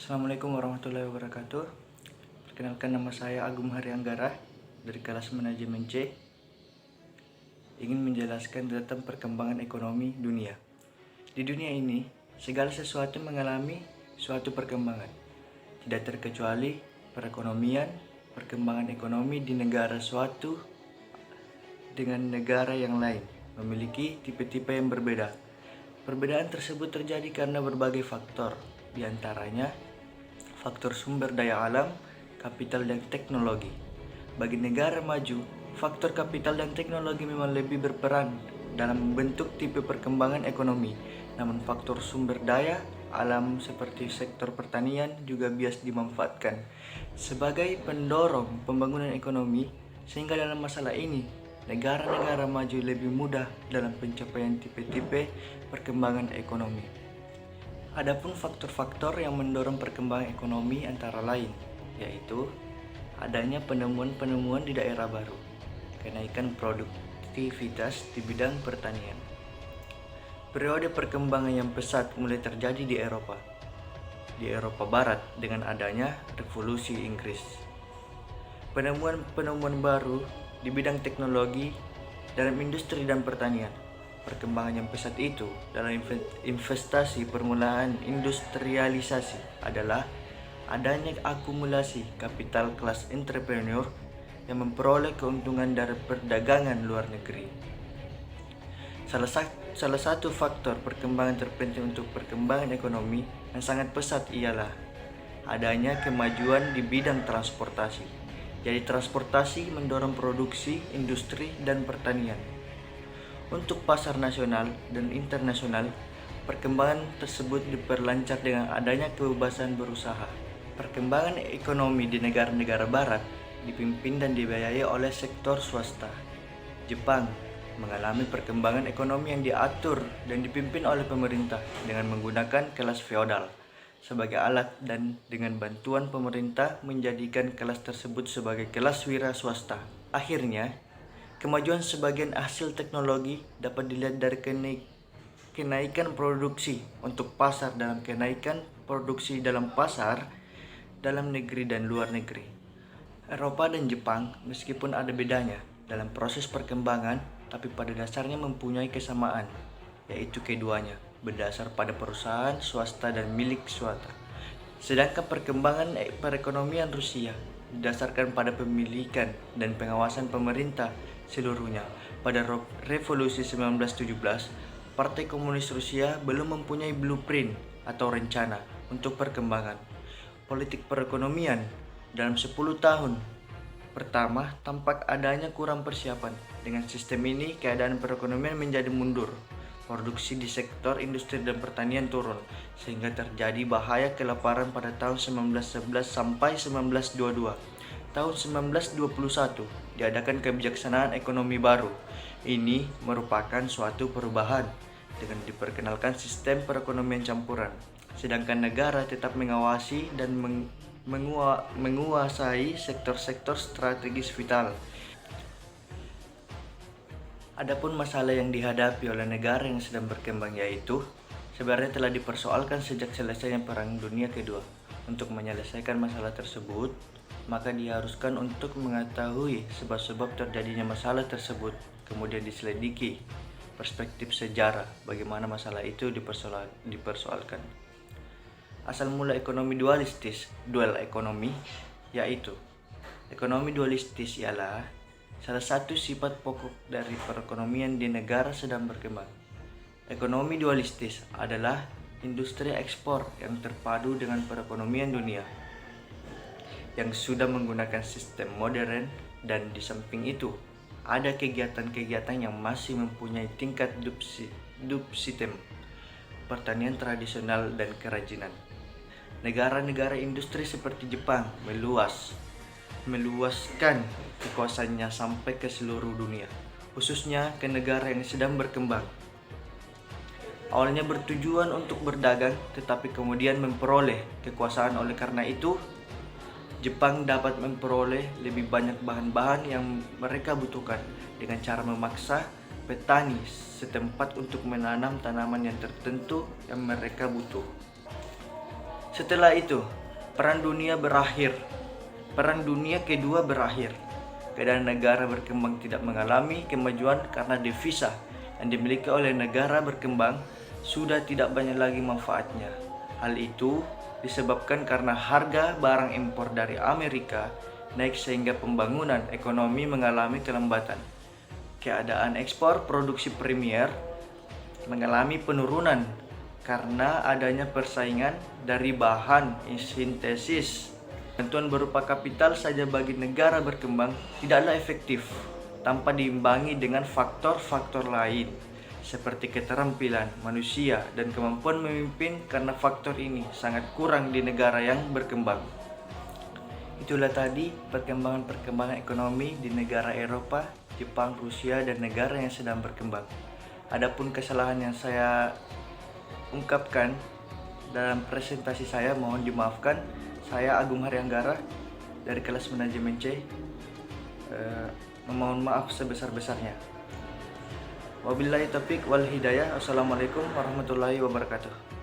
Assalamualaikum warahmatullahi wabarakatuh. Perkenalkan, nama saya Agung Haryanggara dari kelas manajemen C. Ingin menjelaskan tentang perkembangan ekonomi dunia. Di dunia ini, segala sesuatu mengalami suatu perkembangan. Tidak terkecuali perekonomian, perkembangan ekonomi di negara suatu dengan negara yang lain memiliki tipe-tipe yang berbeda. Perbedaan tersebut terjadi karena berbagai faktor, di antaranya faktor sumber daya alam, kapital dan teknologi. Bagi negara maju, faktor kapital dan teknologi memang lebih berperan dalam membentuk tipe perkembangan ekonomi. Namun faktor sumber daya alam seperti sektor pertanian juga bias dimanfaatkan sebagai pendorong pembangunan ekonomi, sehingga dalam masalah ini negara-negara maju lebih mudah dalam pencapaian tipe-tipe perkembangan ekonomi. Adapun faktor-faktor yang mendorong perkembangan ekonomi antara lain, yaitu adanya penemuan-penemuan di daerah baru, kenaikan produktivitas di bidang pertanian. Periode perkembangan yang pesat mulai terjadi di Eropa Barat dengan adanya Revolusi Inggris. Penemuan-penemuan baru di bidang teknologi dalam industri dan pertanian. Perkembangan yang pesat itu dalam investasi permulaan industrialisasi adalah adanya akumulasi kapital kelas entrepreneur yang memperoleh keuntungan dari perdagangan luar negeri. Salah satu faktor perkembangan terpenting untuk perkembangan ekonomi yang sangat pesat ialah adanya kemajuan di bidang transportasi. Jadi transportasi mendorong produksi, industri, dan pertanian. Untuk pasar nasional dan internasional, perkembangan tersebut diperlancar dengan adanya kebebasan berusaha. Perkembangan ekonomi di negara-negara barat dipimpin dan dibiayai oleh sektor swasta. Jepang mengalami perkembangan ekonomi yang diatur dan dipimpin oleh pemerintah dengan menggunakan kelas feodal sebagai alat, dan dengan bantuan pemerintah menjadikan kelas tersebut sebagai kelas wira swasta. Akhirnya, kemajuan sebagian hasil teknologi dapat dilihat dari kenaikan produksi untuk pasar dalam kenaikan produksi dalam pasar dalam negeri dan luar negeri. Eropa dan Jepang meskipun ada bedanya dalam proses perkembangan, tapi pada dasarnya mempunyai kesamaan, yaitu keduanya berdasar pada perusahaan swasta dan milik swasta. Sedangkan perkembangan perekonomian Rusia didasarkan pada pemilikan dan pengawasan pemerintah seluruhnya. Pada Revolusi 1917, Partai Komunis Rusia belum mempunyai blueprint atau rencana untuk perkembangan politik perekonomian. Dalam 10 tahun pertama tampak adanya kurang persiapan. Dengan sistem ini, keadaan perekonomian menjadi mundur. Produksi di sektor industri dan pertanian turun, sehingga terjadi bahaya kelaparan pada tahun 1911 sampai 1922. Tahun 1921 diadakan kebijaksanaan ekonomi baru. Ini merupakan suatu perubahan dengan diperkenalkan sistem perekonomian campuran, sedangkan negara tetap mengawasi dan menguasai sektor-sektor strategis vital. Adapun masalah yang dihadapi oleh negara yang sedang berkembang yaitu sebenarnya telah dipersoalkan sejak selesainya Perang Dunia Kedua. Untuk menyelesaikan masalah tersebut, maka diharuskan untuk mengetahui sebab-sebab terjadinya masalah tersebut, kemudian diselidiki perspektif sejarah bagaimana masalah itu dipersoalkan. Asal mula ekonomi dualistis, dual ekonomi, yaitu ekonomi dualistis ialah salah satu sifat pokok dari perekonomian di negara sedang berkembang. Ekonomi dualistis adalah industri ekspor yang terpadu dengan perekonomian dunia yang sudah menggunakan sistem modern, dan di samping itu ada kegiatan-kegiatan yang masih mempunyai tingkat subsistem, pertanian tradisional dan kerajinan. Negara-negara industri seperti Jepang meluaskan kekuasaannya sampai ke seluruh dunia, khususnya ke negara yang sedang berkembang. Awalnya bertujuan untuk berdagang, tetapi kemudian memperoleh kekuasaan. Oleh karena itu, Jepang dapat memperoleh lebih banyak bahan-bahan yang mereka butuhkan dengan cara memaksa petani setempat untuk menanam tanaman yang tertentu yang mereka butuh. Setelah itu, Perang Dunia berakhir. Perang Dunia Kedua berakhir. Keadaan negara berkembang tidak mengalami kemajuan karena devisa yang dimiliki oleh negara berkembang sudah tidak banyak lagi manfaatnya. Hal itu disebabkan karena harga barang impor dari Amerika naik sehingga pembangunan ekonomi mengalami kelembatan. Keadaan ekspor produksi primer mengalami penurunan karena adanya persaingan dari bahan sintesis. Bantuan berupa kapital saja bagi negara berkembang tidaklah efektif tanpa diimbangi dengan faktor-faktor lain seperti keterampilan manusia dan kemampuan memimpin, karena faktor ini sangat kurang di negara yang berkembang. Itulah tadi perkembangan ekonomi di negara Eropa, Jepang, Rusia, dan negara yang sedang berkembang. Adapun kesalahan yang saya ungkapkan dalam presentasi saya mohon dimaafkan. Saya Agung Haryanggara dari kelas manajemen C. Memohon maaf sebesar-besarnya. Wabillahi taufiq wal hidayah. Wassalamualaikum warahmatullahi wabarakatuh.